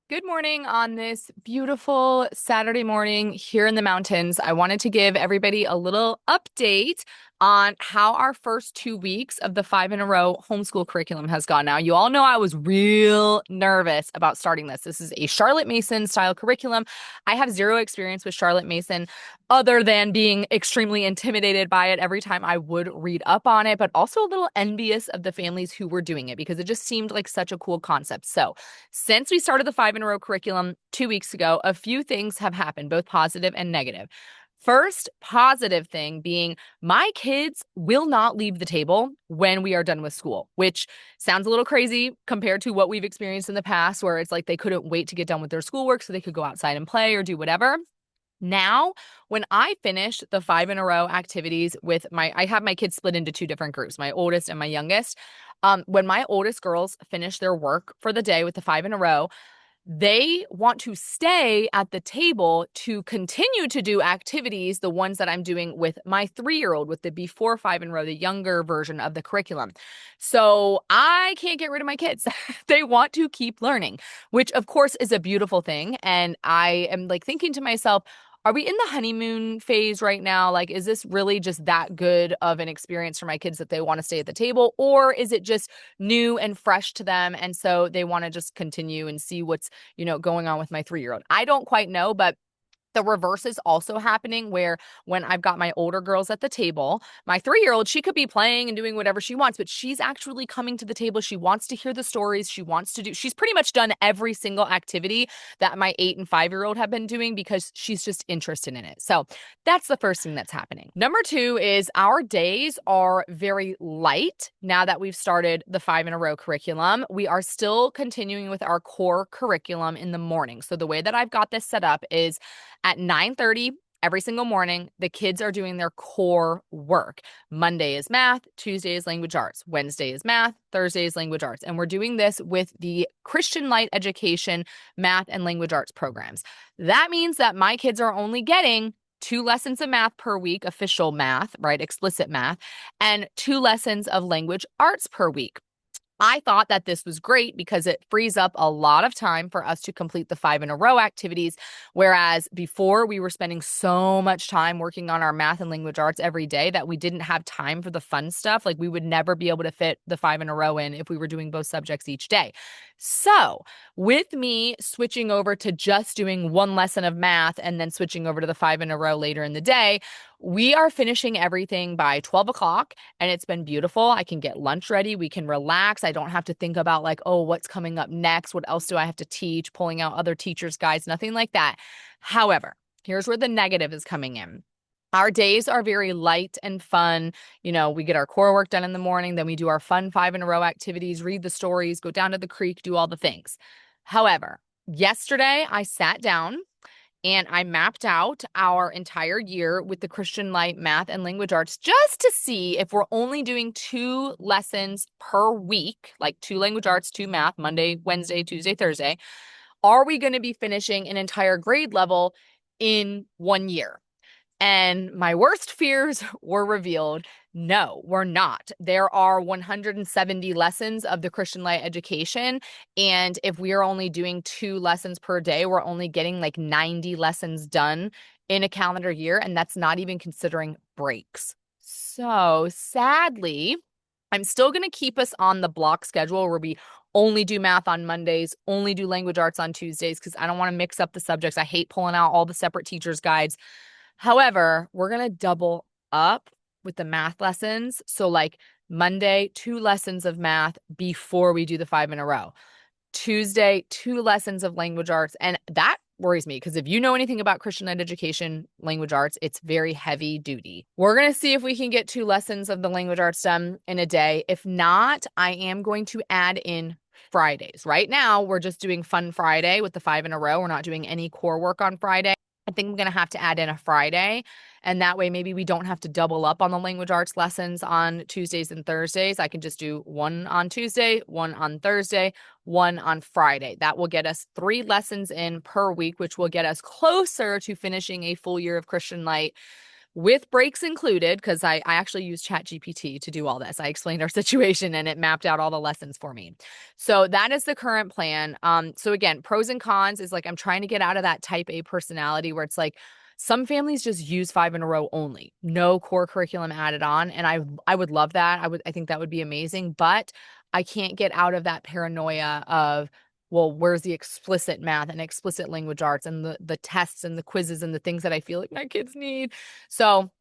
Good morning on this beautiful Saturday morning here in the mountains. I wanted to give everybody a little update on how our first 2 weeks of the 5 in a row homeschool curriculum has gone. Now, you all know I was real nervous about starting this. This is a Charlotte Mason style curriculum. I have zero experience with Charlotte Mason other than being extremely intimidated by it every time I would read up on it, but also a little envious of the families who were doing it because it just seemed like such a cool concept. So, since we started the 5 in a row curriculum 2 weeks ago, a few things have happened, both positive and negative. First positive thing being my kids will not leave the table when we are done with school, which sounds a little crazy compared to what we've experienced in the past, where it's like they couldn't wait to get done with their schoolwork so they could go outside and play or do whatever. Now, when I finished the 5 in a row activities I have my kids split into two different groups, my oldest and my youngest. When my oldest girls finish their work for the day with the 5 in a row, they want to stay at the table to continue to do activities, the ones that I'm doing with my 3-year-old with the before 5 in a row, the younger version of the curriculum. So I can't get rid of my kids. They want to keep learning, which of course is a beautiful thing. And I am like thinking to myself, are we in the honeymoon phase right now? Like, is this really just that good of an experience for my kids that they want to stay at the table? Or is it just new and fresh to them? And so they want to just continue and see what's going on with my 3-year-old. I don't quite know, but the reverse is also happening where when I've got my older girls at the table, my 3-year-old, she could be playing and doing whatever she wants, but she's actually coming to the table. She wants to hear the stories. She's pretty much done every single activity that my 8 and 5-year-old have been doing because she's just interested in it. So that's the first thing that's happening. Number two is our days are very light now that we've started the 5 in a row curriculum. We are still continuing with our core curriculum in the morning. So the way that I've got this set up is at 9:30 every single morning, the kids are doing their core work. Monday is math, Tuesday is language arts, Wednesday is math, Thursday is language arts. And we're doing this with the Christian Light Education math and language arts programs. That means that my kids are only getting 2 lessons of math per week, official math, right? Explicit math, and 2 lessons of language arts per week. I thought that this was great because it frees up a lot of time for us to complete the 5 in a row activities. Whereas before we were spending so much time working on our math and language arts every day that we didn't have time for the fun stuff. Like we would never be able to fit the 5 in a row in if we were doing both subjects each day. So with me switching over to just doing 1 lesson of math and then switching over to the 5 in a row later in the day, we are finishing everything by 12 o'clock and it's been beautiful. I can get lunch ready. We can relax. I don't have to think about like, oh, what's coming up next? What else do I have to teach? Pulling out other teachers' guides, nothing like that. However, here's where the negative is coming in. Our days are very light and fun. We get our core work done in the morning, then we do our fun 5 in a row activities, read the stories, go down to the creek, do all the things. However, yesterday I sat down and I mapped out our entire year with the Christian Light Math and Language Arts just to see if we're only doing 2 lessons per week, like 2 language arts, 2 math, Monday, Wednesday, Tuesday, Thursday. Are we going to be finishing an entire grade level in 1 year? And my worst fears were revealed. No, we're not. There are 170 lessons of the Christian Light Education. And if we are only doing 2 lessons per day, we're only getting like 90 lessons done in a calendar year. And that's not even considering breaks. So sadly, I'm still going to keep us on the block schedule where we only do math on Mondays, only do language arts on Tuesdays, because I don't want to mix up the subjects. I hate pulling out all the separate teachers' guides. However, we're going to double up with the math lessons. So like Monday, 2 lessons of math before we do the 5 in a row. Tuesday, 2 lessons of language arts. And that worries me because if you know anything about Christian Light Education, language arts, it's very heavy duty. We're going to see if we can get 2 lessons of the language arts done in a day. If not, I am going to add in Fridays. Right now, we're just doing Fun Friday with the 5 in a row. We're not doing any core work on Friday. I think I'm going to have to add in a Friday, and that way maybe we don't have to double up on the language arts lessons on Tuesdays and Thursdays. I can just do 1 on Tuesday, 1 on Thursday, 1 on Friday. That will get us 3 lessons in per week, which will get us closer to finishing a full year of Christian Light with breaks included, because I actually used ChatGPT to do all this. I explained our situation and it mapped out all the lessons for me. So that is the current plan. So again, pros and cons is like I'm trying to get out of that type A personality where it's like some families just use 5 in a row only, no core curriculum added on. And I would love that. I think that would be amazing, but I can't get out of that paranoia of, well, where's the explicit math and explicit language arts and the tests and the quizzes and the things that I feel like my kids need. So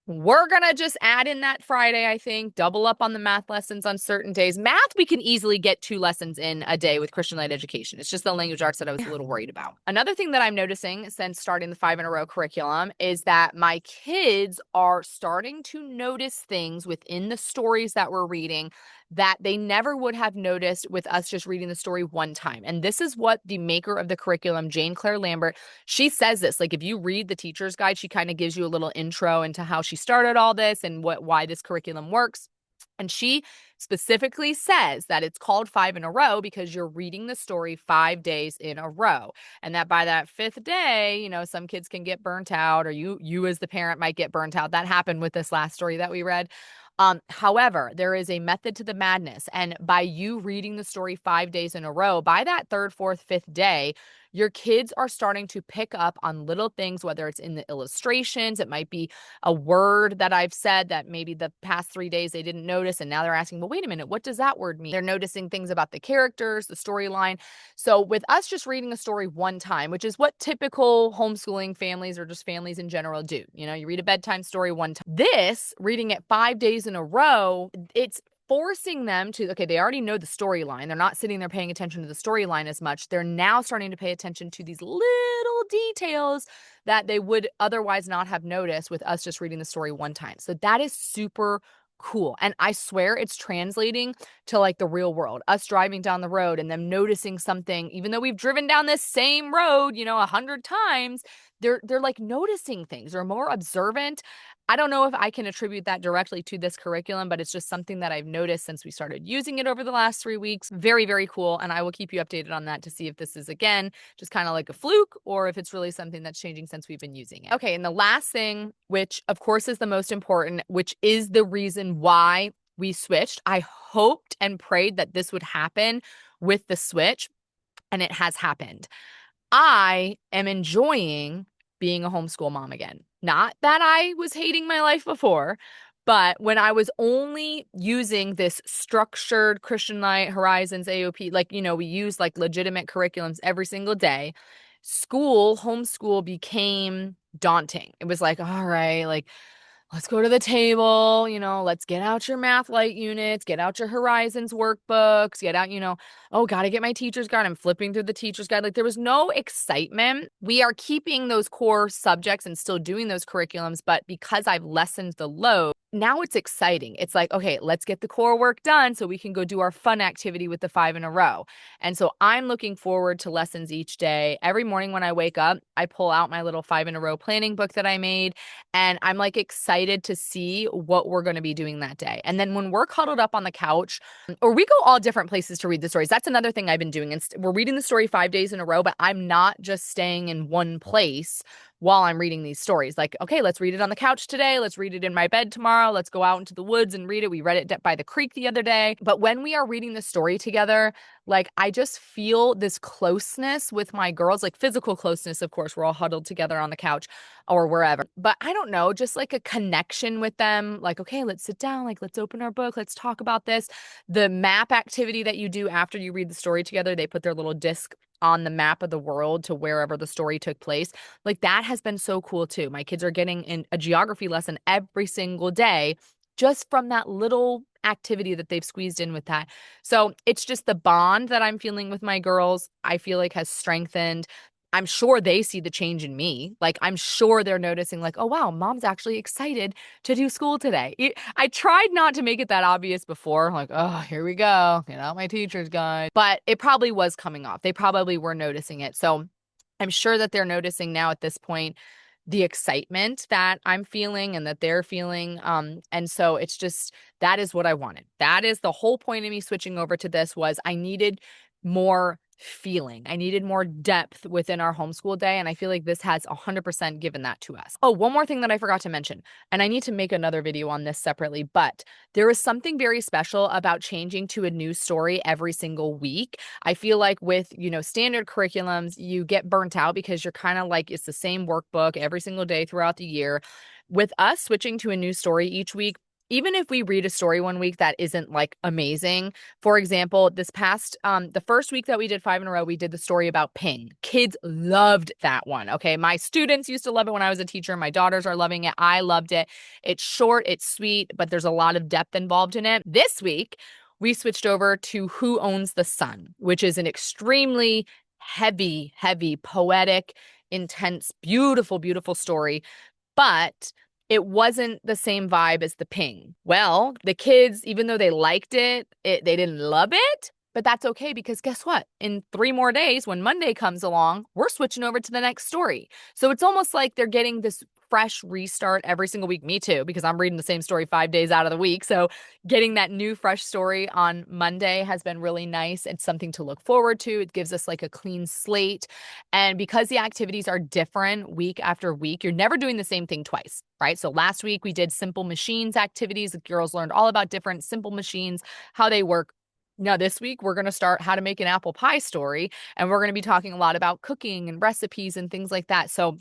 we're going to just add in that Friday, I think, double up on the math lessons on certain days. Math, we can easily get 2 lessons in a day with Christian Light Education. It's just the language arts that I was a little worried about. Another thing that I'm noticing since starting the 5 in a row curriculum is that my kids are starting to notice things within the stories that we're reading that they never would have noticed with us just reading the story one time. And this is what the maker of the curriculum, Jane Claire Lambert, she says this, like if you read the teacher's guide, she kind of gives you a little intro into how she started all this and why this curriculum works. And she specifically says that it's called 5 in a row because you're reading the story 5 days in a row. And that by that 5th day, you know, some kids can get burnt out, or you as the parent might get burnt out. That happened with this last story that we read. However, there is a method to the madness. And by you reading the story 5 days in a row, by that 3rd, 4th, 5th day, your kids are starting to pick up on little things, whether it's in the illustrations, it might be a word that I've said that maybe the past 3 days they didn't notice. And now they're asking, well, wait a minute, what does that word mean? They're noticing things about the characters, the storyline. So with us just reading a story one time, which is what typical homeschooling families or just families in general do, you know, you read a bedtime story one time. This, reading it 5 days in a row, it's forcing them to, okay, they already know the storyline. They're not sitting there paying attention to the storyline as much. They're now starting to pay attention to these little details that they would otherwise not have noticed with us just reading the story one time. So that is super cool. And I swear it's translating to like the real world, us driving down the road and them noticing something, even though we've driven down this same road, you know, 100 times, they're like noticing things. They're more observant. I don't know if I can attribute that directly to this curriculum, but it's just something that I've noticed since we started using it over the last 3 weeks. Very, very cool. And I will keep you updated on that to see if this is, again, just kind of like a fluke or if it's really something that's changing since we've been using it. Okay, and the last thing, which of course is the most important, which is the reason why we switched. I hoped and prayed that this would happen with the switch, and it has happened. I am enjoying being a homeschool mom again. Not that I was hating my life before, but when I was only using this structured Christian Light, Horizons, AOP, like, you know, we use like legitimate curriculums every single day, homeschool became daunting. It was like, all right, like, let's go to the table, you know, let's get out your math light units, get out your Horizons workbooks, get out, you know, oh, got to get my teacher's guide. I'm flipping through the teacher's guide. Like there was no excitement. We are keeping those core subjects and still doing those curriculums, but because I've lessened the load, now it's exciting. It's like, okay, let's get the core work done so we can go do our fun activity with the 5 in a row. And so I'm looking forward to lessons each day. Every morning when I wake up, I pull out my little 5 in a row planning book that I made, and I'm like excited to see what we're going to be doing that day. And then when we're cuddled up on the couch, or we go all different places to read the stories. That's another thing I've been doing. We're reading the story 5 days in a row, but I'm not just staying in one place while I'm reading these stories. Like, okay, let's read it on the couch today. Let's read it in my bed tomorrow. Let's go out into the woods and read it. We read it by the creek the other day. But when we are reading the story together, like I just feel this closeness with my girls, like physical closeness. Of course, we're all huddled together on the couch or wherever. But I don't know, just like a connection with them. Like, okay, let's sit down. Like, let's open our book. Let's talk about this. The map activity that you do after you read the story together, they put their little disc on the map of the world to wherever the story took place. Like that has been so cool too. My kids are getting in a geography lesson every single day just from that little activity that they've squeezed in with that. So it's just the bond that I'm feeling with my girls, I feel like has strengthened. I'm sure they see the change in me. Like, I'm sure they're noticing like, oh, wow, mom's actually excited to do school today. I tried not to make it that obvious before. Like, oh, here we go. Get out my teacher's guide. But it probably was coming off. They probably were noticing it. So I'm sure that they're noticing now at this point the excitement that I'm feeling and that they're feeling. And so it's just, that is what I wanted. That is the whole point of me switching over to this was I needed more feeling. I needed more depth within our homeschool day, and I feel like this has 100% given that to us. Oh, one more thing that I forgot to mention, and I need to make another video on this separately, but there is something very special about changing to a new story every single week. I feel like with, standard curriculums, you get burnt out because you're kind of like it's the same workbook every single day throughout the year. With us switching to a new story each week, even if we read a story one week that isn't like amazing, for example, the first week that we did 5 in a row, we did the story about ping. Kids loved that one. Okay. My students used to love it when I was a teacher. My daughters are loving it. I loved it. It's short, it's sweet, but there's a lot of depth involved in it. This week, we switched over to Who Owns the Sun, which is an extremely heavy, heavy, poetic, intense, beautiful, beautiful story. But it wasn't the same vibe as the ping. Well, the kids, even though they liked they didn't love it, but that's okay because guess what? In 3 more days, when Monday comes along, we're switching over to the next story. So it's almost like they're getting this fresh restart every single week. Me too, because I'm reading the same story 5 days out of the week. So getting that new fresh story on Monday has been really nice. It's something to look forward to. It gives us like a clean slate. And because the activities are different week after week, you're never doing the same thing twice, right? So last week we did simple machines activities. The girls learned all about different simple machines, how they work. Now, this week, we're going to start how to make an apple pie story, and we're going to be talking a lot about cooking and recipes and things like that. So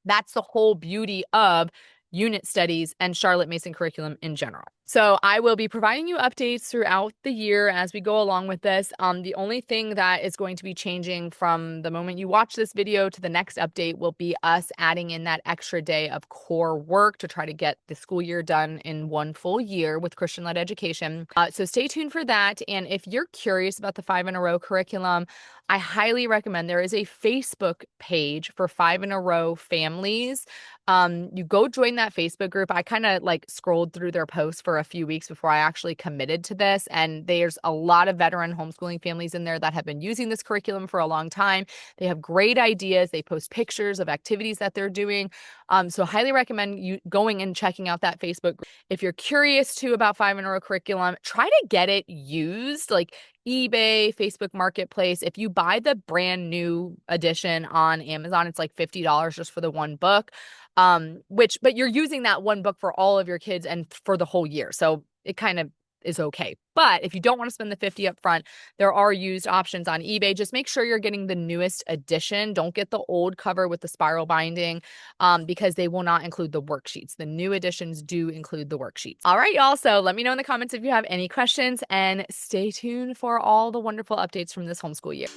that's the whole beauty of unit studies and Charlotte Mason curriculum in general. So I will be providing you updates throughout the year as we go along with this. The only thing that is going to be changing from the moment you watch this video to the next update will be us adding in that extra day of core work to try to get the school year done in 1 full year with Christian-led education. So stay tuned for that. And if you're curious about the 5 in a row curriculum, I highly recommend there is a Facebook page for 5 in a row families. You go join that Facebook group. I kind of like scrolled through their posts for a few weeks before I actually committed to this. And there's a lot of veteran homeschooling families in there that have been using this curriculum for a long time. They have great ideas. They post pictures of activities that they're doing. So highly recommend you going and checking out that Facebook group. If you're curious too about 5 in a row curriculum, try to get it used, like eBay, Facebook Marketplace. If you buy the brand new edition on Amazon, it's like $50 just for the one book. But you're using that one book for all of your kids and for the whole year. So it kind of is okay. But if you don't want to spend the $50 up front, there are used options on eBay. Just make sure you're getting the newest edition. Don't get the old cover with the spiral binding because they will not include the worksheets. The new editions do include the worksheets. All right, y'all. So let me know in the comments if you have any questions and stay tuned for all the wonderful updates from this homeschool year.